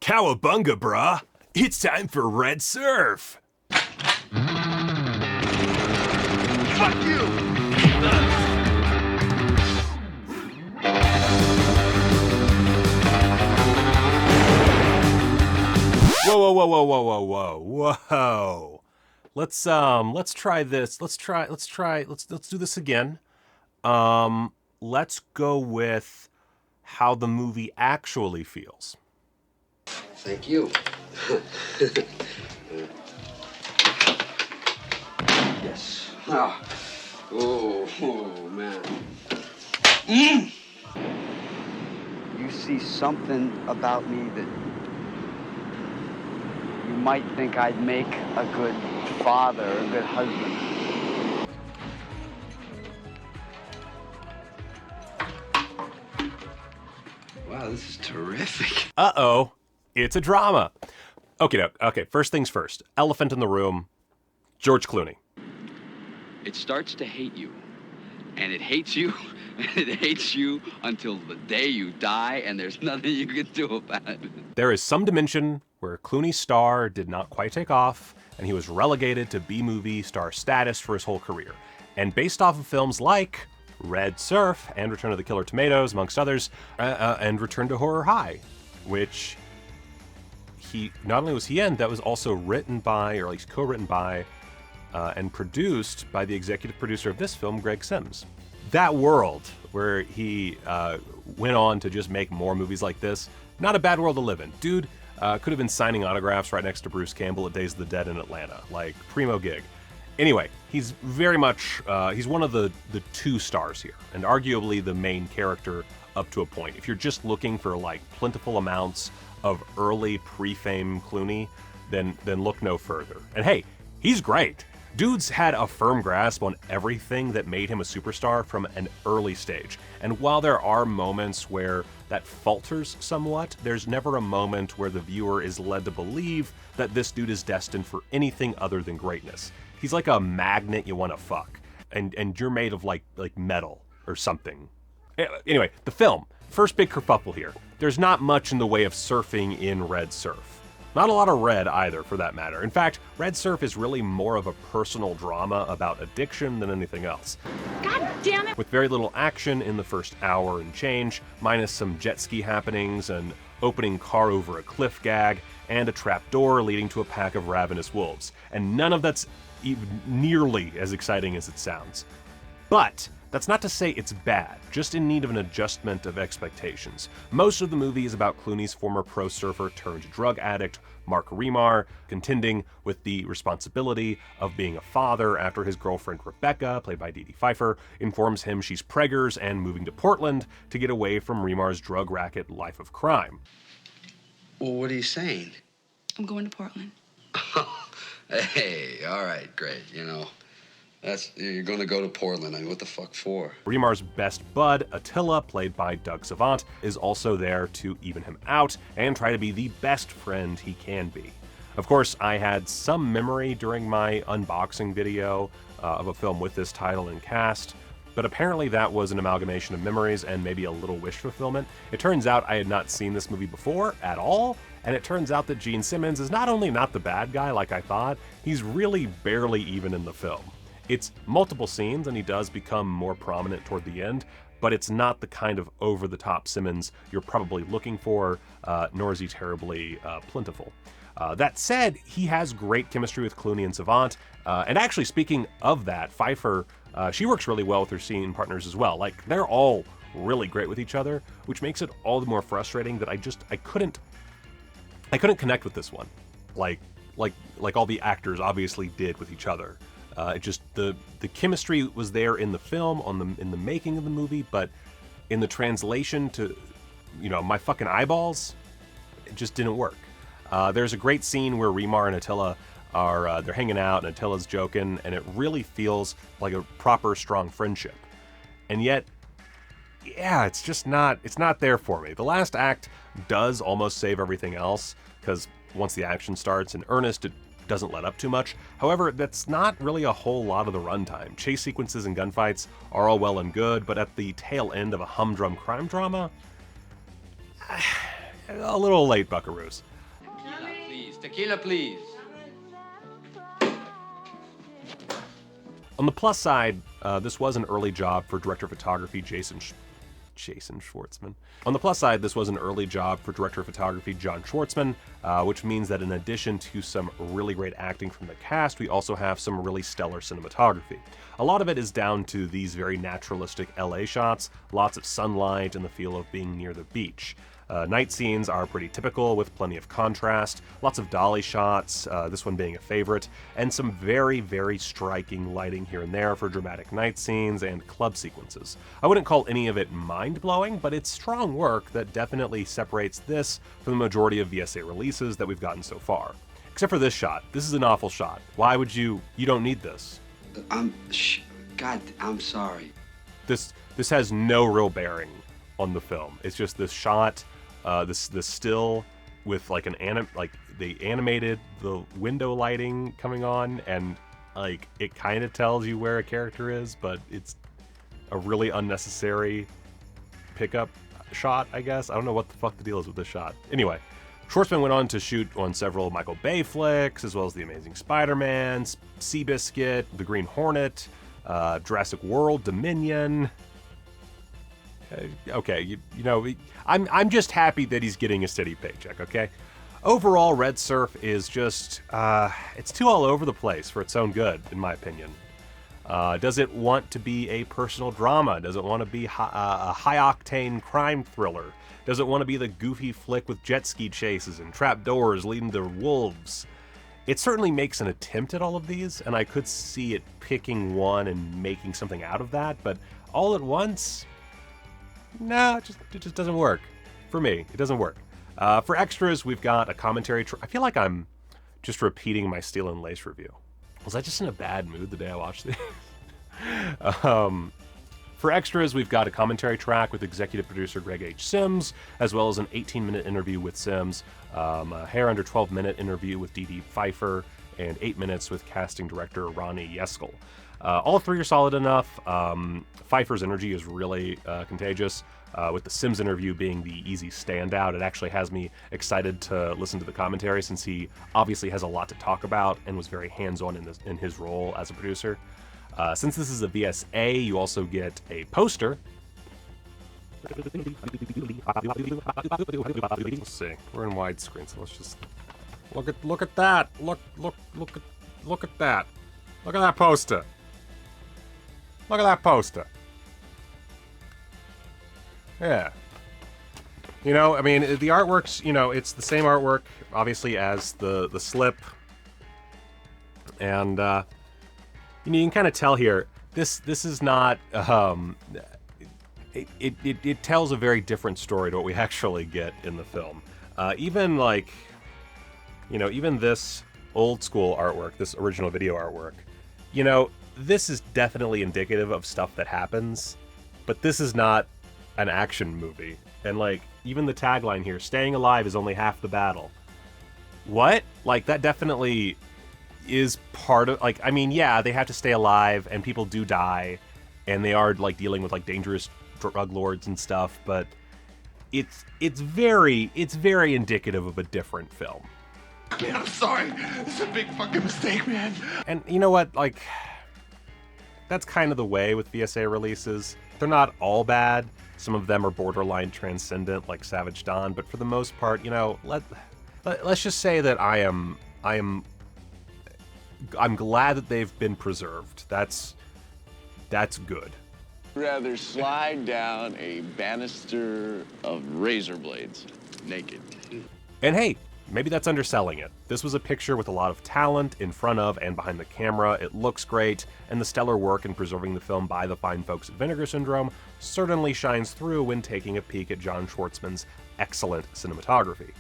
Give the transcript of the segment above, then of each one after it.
Cowabunga, brah! It's time for Red Surf! Fuck you! Whoa. Let's try this. Let's do this again. Let's go with how the movie actually feels. Thank you. Yes. Oh, man. You see something about me that you might think I'd make a good father, a good husband. Wow, this is terrific. Uh-oh. It's a drama. Okay, first things first. Elephant in the room. George Clooney. It starts to hate you, and it hates you, and it hates you until the day you die, and there's nothing you can do about it. There is some dimension where Clooney's star did not quite take off, and he was relegated to B-movie star status for his whole career. And based off of films like Red Surf and Return of the Killer Tomatoes, amongst others, and Return to Horror High, which he, not only was he in, that was also written by, or at least co-written by, and produced by the executive producer of this film, Greg Sims. That world, where he went on to just make more movies like this, not a bad world to live in. Dude could have been signing autographs right next to Bruce Campbell at Days of the Dead in Atlanta, like primo gig. Anyway, he's very much, he's one of the two stars here, and arguably the main character up to a point. If you're just looking for like plentiful amounts of early pre-fame Clooney, then look no further. And hey, he's great. Dude's had a firm grasp on everything that made him a superstar from an early stage. And while there are moments where that falters somewhat, there's never a moment where the viewer is led to believe that this dude is destined for anything other than greatness. He's like a magnet you want to fuck, and you're made of like metal or something. Anyway, the film. First big kerfuffle here. There's not much in the way of surfing in Red Surf. Not a lot of red either, for that matter. In fact, Red Surf is really more of a personal drama about addiction than anything else. God damn it! With very little action in the first hour and change, minus some jet ski happenings, an opening car over a cliff gag, and a trap door leading to a pack of ravenous wolves. And none of that's even nearly as exciting as it sounds. But that's not to say it's bad, just in need of an adjustment of expectations. Most of the movie is about Clooney's former pro surfer turned drug addict, Mark Remar, contending with the responsibility of being a father after his girlfriend Rebecca, played by Dee Dee Pfeiffer, informs him she's preggers and moving to Portland to get away from Remar's drug racket life of crime. Well, what are you saying? I'm going to Portland. Hey, all right, great, you know. You're gonna go to Portland. I mean, what the fuck for? Remar's best bud, Attila, played by Doug Savant, is also there to even him out and try to be the best friend he can be. Of course, I had some memory during my unboxing video of a film with this title and cast, but apparently that was an amalgamation of memories and maybe a little wish fulfillment. It turns out I had not seen this movie before at all, and it turns out that Gene Simmons is not only not the bad guy like I thought, he's really barely even in the film. It's multiple scenes, and he does become more prominent toward the end, but it's not the kind of over-the-top Simmons you're probably looking for, nor is he terribly plentiful. That said, he has great chemistry with Clooney and Savant, and actually, speaking of that, Pfeiffer, she works really well with her scene partners as well. Like, they're all really great with each other, which makes it all the more frustrating that I couldn't connect with this one, like all the actors obviously did with each other. It just, the chemistry was there in the film, in the making of the movie, but in the translation to, my fucking eyeballs, it just didn't work. There's a great scene where Remar and Attila are, they're hanging out and Attila's joking, and it really feels like a proper, strong friendship. And yet, yeah, it's not there for me. The last act does almost save everything else, because once the action starts in earnest, it doesn't let up too much. However, that's not really a whole lot of the runtime. Chase sequences and gunfights are all well and good, but at the tail end of a humdrum crime drama, a little late, buckaroos. Tequila, please. On the plus side, this was an early job for director of photography Jason Schwartzman. On the plus side, this was an early job for director of photography John Schwartzman, which means that in addition to some really great acting from the cast, we also have some really stellar cinematography. A lot of it is down to these very naturalistic LA shots, lots of sunlight and the feel of being near the beach. Night scenes are pretty typical with plenty of contrast, lots of dolly shots, this one being a favorite, and some very, very striking lighting here and there for dramatic night scenes and club sequences. I wouldn't call any of it mind-blowing, but it's strong work that definitely separates this from the majority of VSA releases that we've gotten so far. Except for this shot. This is an awful shot. Why would you don't need this. God, I'm sorry. This has no real bearing on the film. It's just this shot, this still with like they animated the window lighting coming on, and like it kind of tells you where a character is, but it's a really unnecessary pickup shot, I guess. I don't know what the fuck the deal is with this shot. Anyway, Schwartzman went on to shoot on several Michael Bay flicks, as well as The Amazing Spider-Man, Seabiscuit, The Green Hornet, Jurassic World, Dominion. Okay, you know, I'm just happy that he's getting a steady paycheck, okay? Overall, Red Surf is just, it's too all over the place for its own good, in my opinion. Does it want to be a personal drama? Does it want to be a high-octane crime thriller? Does it want to be the goofy flick with jet ski chases and trap doors leading to wolves? It certainly makes an attempt at all of these, and I could see it picking one and making something out of that, but all at once? No, it just doesn't work. For me, it doesn't work. For extras, we've got a commentary. I feel like I'm just repeating my Steel and Lace review. Was I just in a bad mood the day I watched these? For extras, we've got a commentary track with executive producer Greg H. Sims, as well as an 18-minute interview with Sims, a hair under 12-minute interview with Dee Dee Pfeiffer, and 8 minutes with casting director Ronnie Yeskel. All three are solid enough. Pfeiffer's energy is really contagious, with the Sims interview being the easy standout. It actually has me excited to listen to the commentary, since he obviously has a lot to talk about and was very hands-on in his role as a producer. Since this is a VSA, you also get a poster. Let's see. We're in widescreen, so let's just look at that. Look at that. Look at that poster. Look at that poster. Yeah. You know, I mean, the artwork's, you know, it's the same artwork, obviously, as the slip. And, you know, you can kind of tell here, this is not, it tells a very different story to what we actually get in the film. Even, like, you know, even this old school artwork, this original video artwork, you know, this is definitely indicative of stuff that happens, but this is not an action movie. And, like, even the tagline here, staying alive is only half the battle. What? Like, that definitely is part of, like, I mean, yeah, they have to stay alive, and people do die, and they are, like, dealing with, like, dangerous drug lords and stuff, but it's very indicative of a different film. Man, I'm sorry. This is a big fucking mistake, man. And you know what, like, that's kind of the way with VSA releases. They're not all bad. Some of them are borderline transcendent, like Savage Dawn, but for the most part, you know, let's just say that I'm glad that they've been preserved. That's good. Rather slide down a banister of razor blades, naked. And hey, maybe that's underselling it. This was a picture with a lot of talent in front of and behind the camera. It looks great, and the stellar work in preserving the film by the fine folks at Vinegar Syndrome certainly shines through when taking a peek at John Schwartzman's excellent cinematography.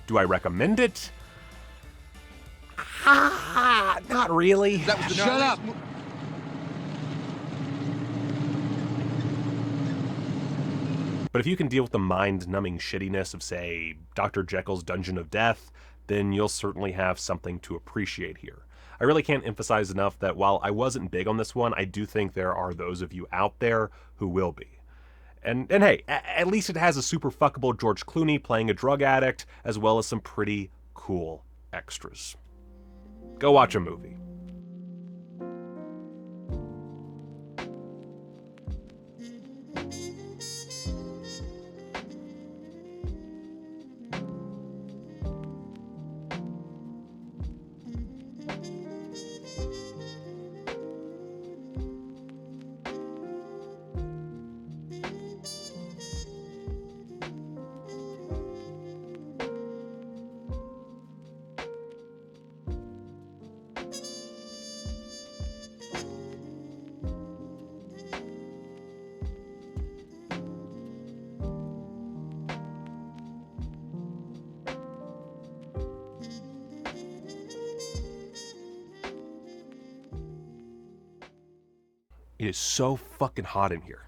Do I recommend it? Not really. Shut up! But if you can deal with the mind-numbing shittiness of, say, Dr. Jekyll's Dungeon of Death, then you'll certainly have something to appreciate here. I really can't emphasize enough that while I wasn't big on this one, I do think there are those of you out there who will be. And hey, at least it has a super fuckable George Clooney playing a drug addict, as well as some pretty cool extras. Go watch a movie. It is so fucking hot in here.